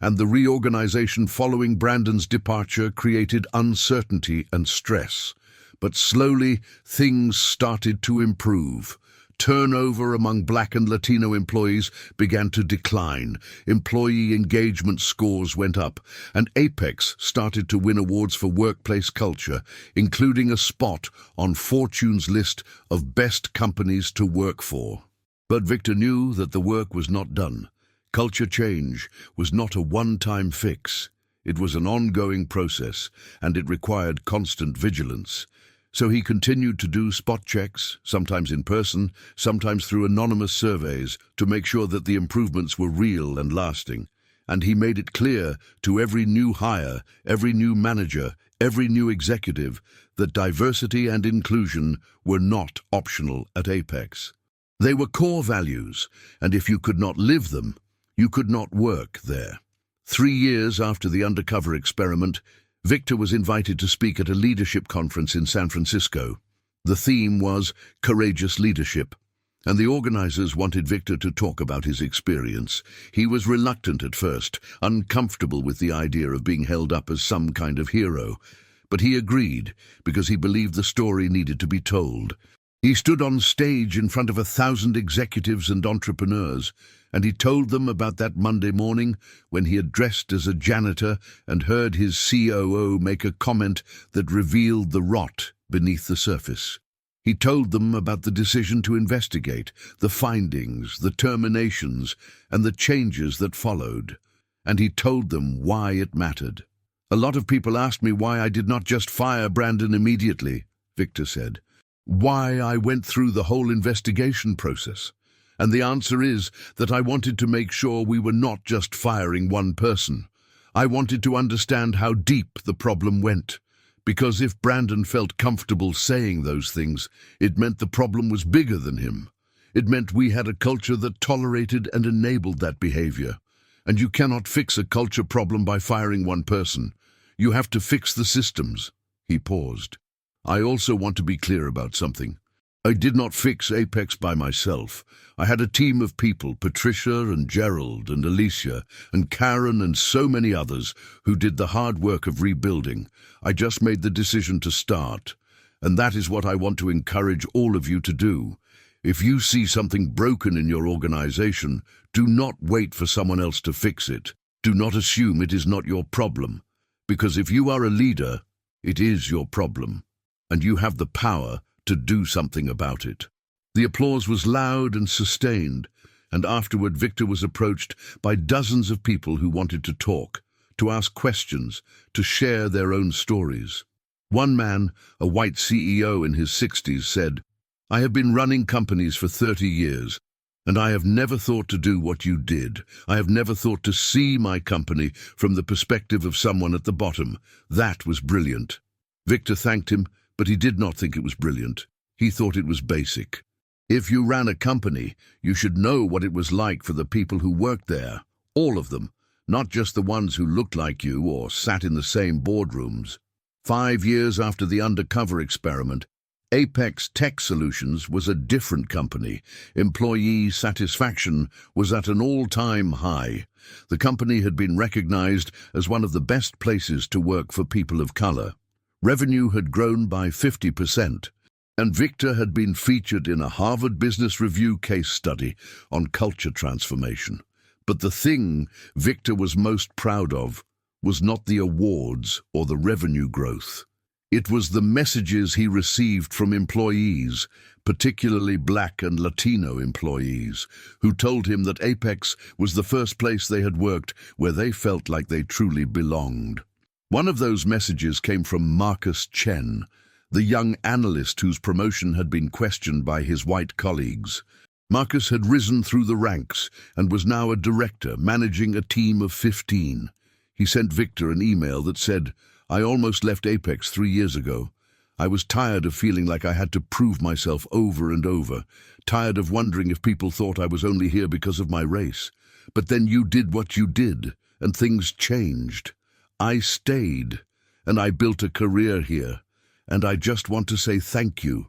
and the reorganization following Brandon's departure created uncertainty and stress. But slowly, things started to improve. Turnover among Black and Latino employees began to decline, employee engagement scores went up, and Apex started to win awards for workplace culture, including a spot on Fortune's list of best companies to work for. But Victor knew that the work was not done. Culture change was not a one-time fix. It was an ongoing process, and it required constant vigilance. So he continued to do spot checks, sometimes in person, sometimes through anonymous surveys, to make sure that the improvements were real and lasting. And he made it clear to every new hire, every new manager, every new executive, that diversity and inclusion were not optional at Apex. They were core values, and if you could not live them, you could not work there. 3 years after the undercover experiment, Victor was invited to speak at a leadership conference in San Francisco. The theme was Courageous Leadership, and the organizers wanted Victor to talk about his experience. He was reluctant at first, uncomfortable with the idea of being held up as some kind of hero, but he agreed because he believed the story needed to be told. He stood on stage in front of 1,000 executives and entrepreneurs, and he told them about that Monday morning when he had dressed as a janitor and heard his COO make a comment that revealed the rot beneath the surface. He told them about the decision to investigate, the findings, the terminations, and the changes that followed. And he told them why it mattered. "A lot of people asked me why I did not just fire Brandon immediately," Victor said. "Why I went through the whole investigation process. And the answer is that I wanted to make sure we were not just firing one person. I wanted to understand how deep the problem went. Because if Brandon felt comfortable saying those things, it meant the problem was bigger than him. It meant we had a culture that tolerated and enabled that behavior. And you cannot fix a culture problem by firing one person. You have to fix the systems." He paused. I also want to be clear about something. I did not fix Apex by myself. I had a team of people, Patricia and Gerald and Alicia and Karen and so many others who did the hard work of rebuilding. I just made the decision to start. And that is what I want to encourage all of you to do. If you see something broken in your organization, do not wait for someone else to fix it. Do not assume it is not your problem. Because if you are a leader, it is your problem. And you have the power to do something about it. The applause was loud and sustained, and afterward Victor was approached by dozens of people who wanted to talk, to ask questions, to share their own stories. One man, a white CEO in his 60s, said, I have been running companies for 30 years, and I have never thought to do what you did. I have never thought to see my company from the perspective of someone at the bottom. That was brilliant. Victor thanked him, but he did not think it was brilliant. He thought it was basic. If you ran a company, you should know what it was like for the people who worked there. All of them, not just the ones who looked like you or sat in the same boardrooms. 5 years after the undercover experiment, Apex Tech Solutions was a different company. Employee satisfaction was at an all-time high. The company had been recognized as one of the best places to work for people of color. Revenue had grown by 50%, and Victor had been featured in a Harvard Business Review case study on culture transformation. But the thing Victor was most proud of was not the awards or the revenue growth. It was the messages he received from employees, particularly Black and Latino employees, who told him that Apex was the first place they had worked where they felt like they truly belonged. One of those messages came from Marcus Chen, the young analyst whose promotion had been questioned by his white colleagues. Marcus had risen through the ranks and was now a director managing a team of 15. He sent Victor an email that said, I almost left Apex 3 years ago. I was tired of feeling like I had to prove myself over and over, tired of wondering if people thought I was only here because of my race. But then you did what you did, and things changed. I stayed, and I built a career here, and I just want to say thank you,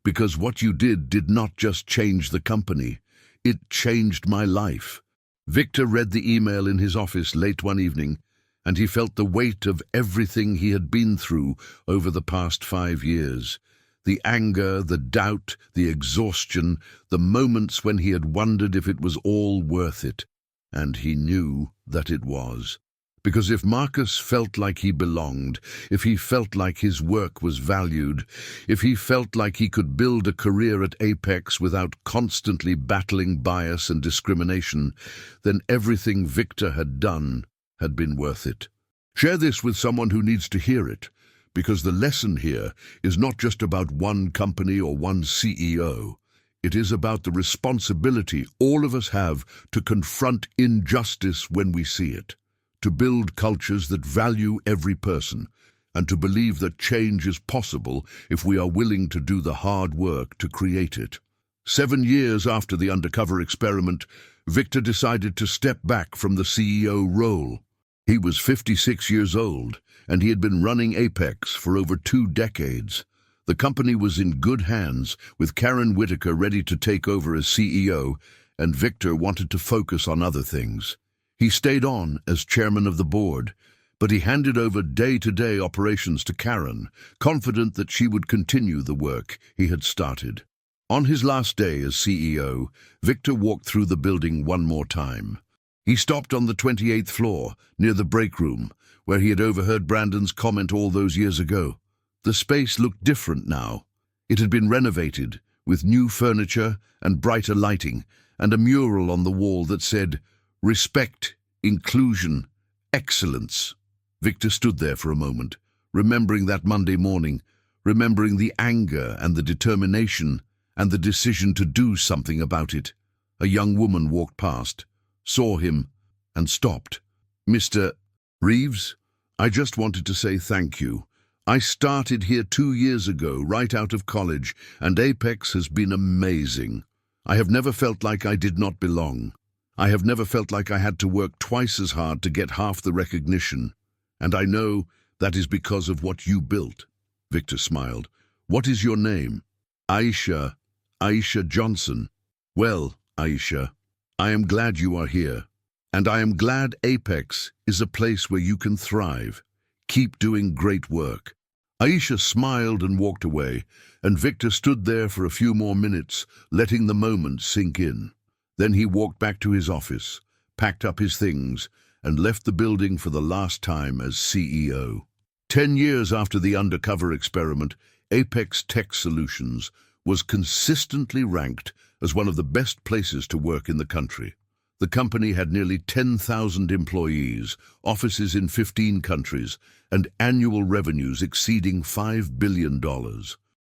because what you did not just change the company, it changed my life. Victor read the email in his office late one evening, and he felt the weight of everything he had been through over the past 5 years. The anger, the doubt, the exhaustion, the moments when he had wondered if it was all worth it. And he knew that it was. Because if Marcus felt like he belonged, if he felt like his work was valued, if he felt like he could build a career at Apex without constantly battling bias and discrimination, then everything Victor had done had been worth it. Share this with someone who needs to hear it, because the lesson here is not just about one company or one CEO. It is about the responsibility all of us have to confront injustice when we see it, to build cultures that value every person, and to believe that change is possible if we are willing to do the hard work to create it. 7 years after the undercover experiment, Victor decided to step back from the CEO role. He was 56 years old, and he had been running Apex for over 2 decades. The company was in good hands, with Karen Whitaker ready to take over as CEO, and Victor wanted to focus on other things. He stayed on as chairman of the board, but he handed over day-to-day operations to Karen, confident that she would continue the work he had started. On his last day as CEO, Victor walked through the building one more time. He stopped on the 28th floor, near the break room, where he had overheard Brandon's comment all those years ago. The space looked different now. It had been renovated, with new furniture and brighter lighting, and a mural on the wall that said, "Respect, inclusion, excellence." Victor stood there for a moment, remembering that Monday morning, remembering the anger and the determination and the decision to do something about it. A young woman walked past, saw him, and stopped. "Mr. Reeves, I just wanted to say thank you. I started here 2 years ago, right out of college, and Apex has been amazing. I have never felt like I did not belong. I have never felt like I had to work twice as hard to get half the recognition. And I know that is because of what you built." Victor smiled. What is your name? Aisha. Aisha Johnson. Well, Aisha, I am glad you are here. And I am glad Apex is a place where you can thrive. Keep doing great work. Aisha smiled and walked away, and Victor stood there for a few more minutes, letting the moment sink in. Then he walked back to his office, packed up his things, and left the building for the last time as CEO. 10 years after the undercover experiment, Apex Tech Solutions was consistently ranked as one of the best places to work in the country. The company had nearly 10,000 employees, offices in 15 countries, and annual revenues exceeding $5 billion.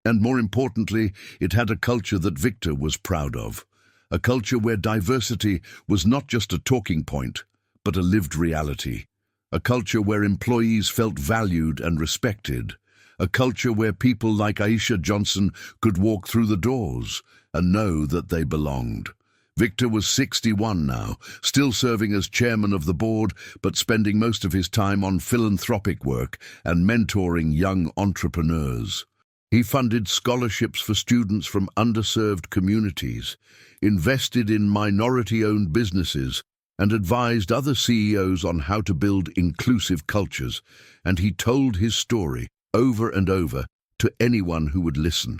And more importantly, it had a culture that Victor was proud of. A culture where diversity was not just a talking point, but a lived reality. A culture where employees felt valued and respected. A culture where people like Aisha Johnson could walk through the doors and know that they belonged. Victor was 61 now, still serving as chairman of the board, but spending most of his time on philanthropic work and mentoring young entrepreneurs. He funded scholarships for students from underserved communities, invested in minority-owned businesses, and advised other CEOs on how to build inclusive cultures, and he told his story over and over to anyone who would listen,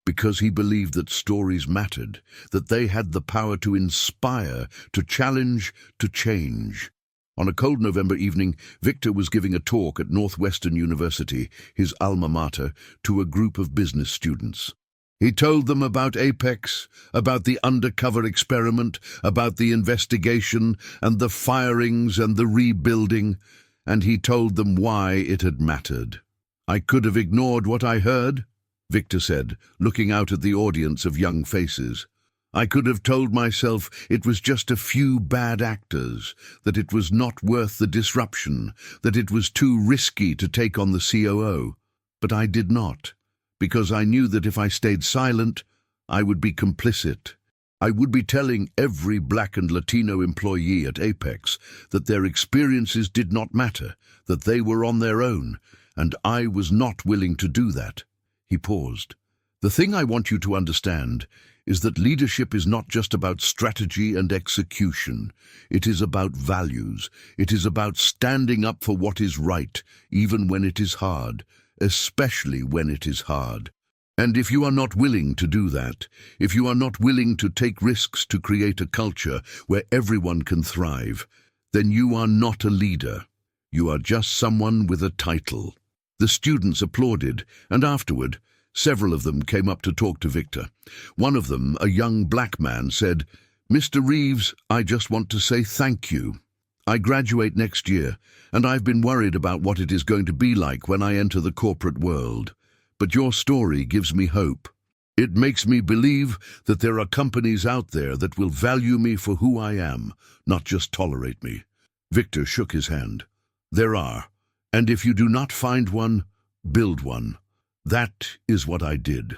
because he believed that stories mattered, that they had the power to inspire, to challenge, to change. On a cold November evening, Victor was giving a talk at Northwestern University, his alma mater, to a group of business students. He told them about Apex, about the undercover experiment, about the investigation and the firings and the rebuilding, and he told them why it had mattered. I could have ignored what I heard, Victor said, looking out at the audience of young faces. I could have told myself it was just a few bad actors, that it was not worth the disruption, that it was too risky to take on the COO. But I did not, because I knew that if I stayed silent, I would be complicit. I would be telling every Black and Latino employee at Apex that their experiences did not matter, that they were on their own, and I was not willing to do that. He paused. The thing I want you to understand is that leadership is not just about strategy and execution. It is about values. It is about standing up for what is right, even when it is hard, especially when it is hard. And if you are not willing to do that, if you are not willing to take risks to create a culture where everyone can thrive, then you are not a leader. You are just someone with a title. The students applauded, and afterward, several of them came up to talk to Victor. One of them, a young black man, said, "Mr. Reeves, I just want to say thank you. I graduate next year, and I've been worried about what it is going to be like when I enter the corporate world. But your story gives me hope. It makes me believe that there are companies out there that will value me for who I am, not just tolerate me." Victor shook his hand. There are. And if you do not find one, build one. That is what I did.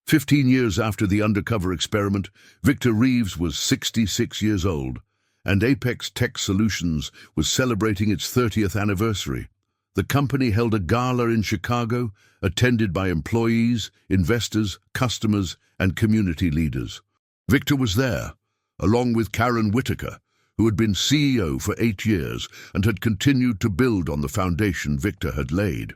15 years after the undercover experiment, Victor Reeves was 66 years old, and Apex Tech Solutions was celebrating its 30th anniversary. The company held a gala in Chicago, attended by employees, investors, customers, and community leaders. Victor was there, along with Karen Whitaker, who had been CEO for 8 years and had continued to build on the foundation Victor had laid.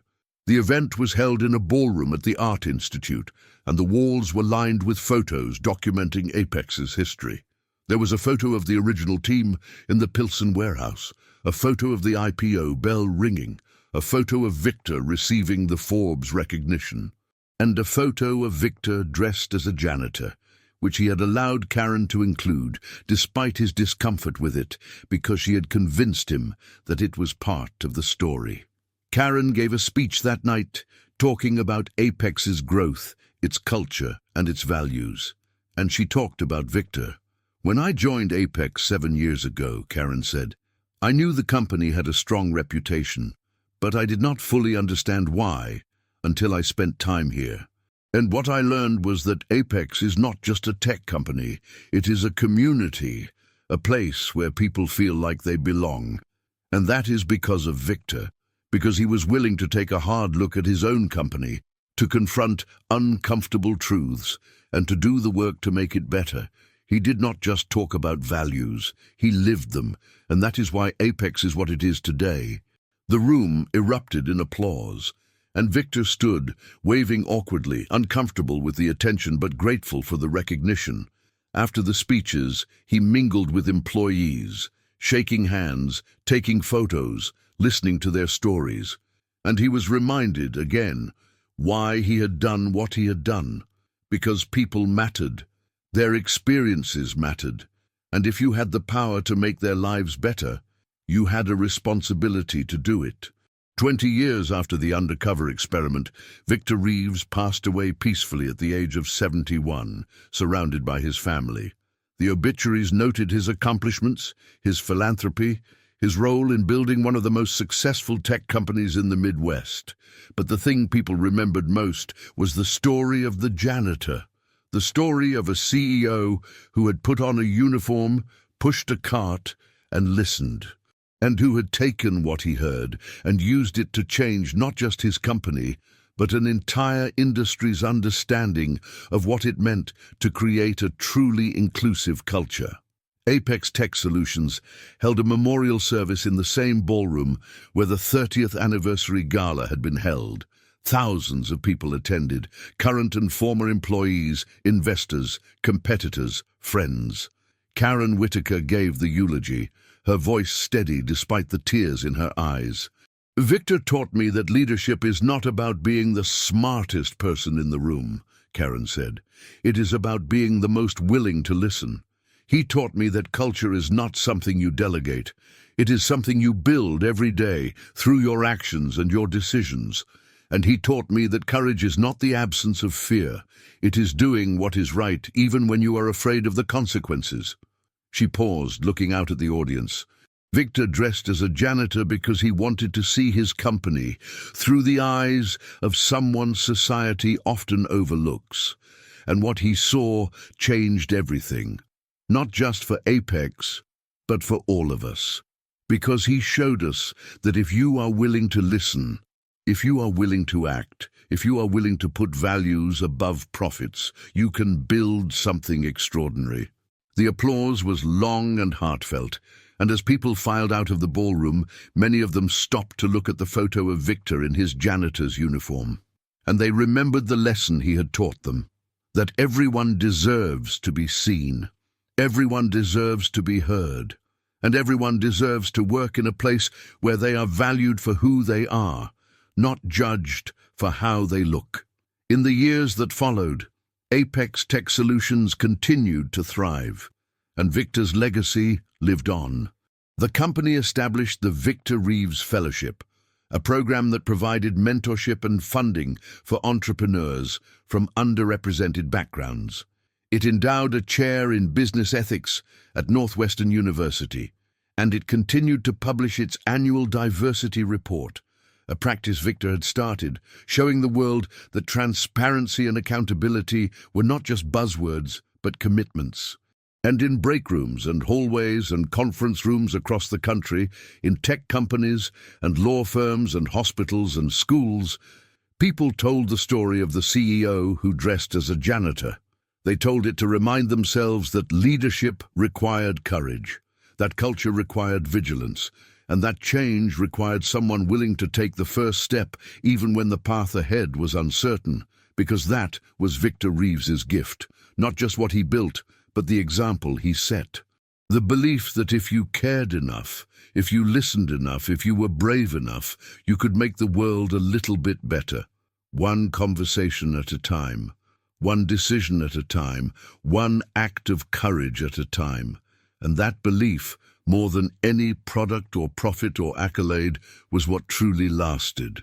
The event was held in a ballroom at the Art Institute, and the walls were lined with photos documenting Apex's history. There was a photo of the original team in the Pilsen warehouse, a photo of the IPO bell ringing, a photo of Victor receiving the Forbes recognition, and a photo of Victor dressed as a janitor, which he had allowed Karen to include, despite his discomfort with it, because she had convinced him that it was part of the story. Karen gave a speech that night, talking about Apex's growth, its culture, and its values. And she talked about Victor. When I joined Apex 7 years ago, Karen said, I knew the company had a strong reputation, but I did not fully understand why until I spent time here. And what I learned was that Apex is not just a tech company, it is a community, a place where people feel like they belong. And that is because of Victor, because he was willing to take a hard look at his own company to confront uncomfortable truths, and to do the work to make it better. He did not just talk about values, he lived them, and that is why Apex is what it is today. The room erupted in applause, and Victor stood, waving awkwardly, uncomfortable with the attention but grateful for the recognition. After the speeches, he mingled with employees, shaking hands, taking photos, listening to their stories. And he was reminded again why he had done what he had done. Because people mattered. Their experiences mattered. And if you had the power to make their lives better, you had a responsibility to do it. 20 years after the undercover experiment, Victor Reeves passed away peacefully at the age of 71, surrounded by his family. The obituaries noted his accomplishments, his philanthropy, his role in building one of the most successful tech companies in the Midwest. But the thing people remembered most was the story of the janitor, the story of a CEO who had put on a uniform, pushed a cart, and listened, and who had taken what he heard and used it to change not just his company, but an entire industry's understanding of what it meant to create a truly inclusive culture. Apex Tech Solutions held a memorial service in the same ballroom where the 30th anniversary gala had been held. Thousands of people attended, current and former employees, investors, competitors, friends. Karen Whitaker gave the eulogy, her voice steady despite the tears in her eyes. Victor taught me that leadership is not about being the smartest person in the room, Karen said. It is about being the most willing to listen. He taught me that culture is not something you delegate. It is something you build every day through your actions and your decisions. And he taught me that courage is not the absence of fear. It is doing what is right even when you are afraid of the consequences. She paused, looking out at the audience. Victor dressed as a janitor because he wanted to see his company through the eyes of someone society often overlooks. And what he saw changed everything. Not just for Apex, but for all of us. Because he showed us that if you are willing to listen, if you are willing to act, if you are willing to put values above profits, you can build something extraordinary. The applause was long and heartfelt, and as people filed out of the ballroom, many of them stopped to look at the photo of Victor in his janitor's uniform. And they remembered the lesson he had taught them, that everyone deserves to be seen. Everyone deserves to be heard, and everyone deserves to work in a place where they are valued for who they are, not judged for how they look. In the years that followed, Apex Tech Solutions continued to thrive, and Victor's legacy lived on. The company established the Victor Reeves Fellowship, a program that provided mentorship and funding for entrepreneurs from underrepresented backgrounds. It endowed a chair in business ethics at Northwestern University, and it continued to publish its annual diversity report, a practice Victor had started, showing the world that transparency and accountability were not just buzzwords, but commitments. And in break rooms and hallways and conference rooms across the country, in tech companies and law firms and hospitals and schools, people told the story of the CEO who dressed as a janitor. They told it to remind themselves that leadership required courage, that culture required vigilance, and that change required someone willing to take the first step even when the path ahead was uncertain, because that was Victor Reeves's gift, not just what he built, but the example he set. The belief that if you cared enough, if you listened enough, if you were brave enough, you could make the world a little bit better, one conversation at a time. One decision at a time, one act of courage at a time. And that belief, more than any product or profit or accolade, was what truly lasted.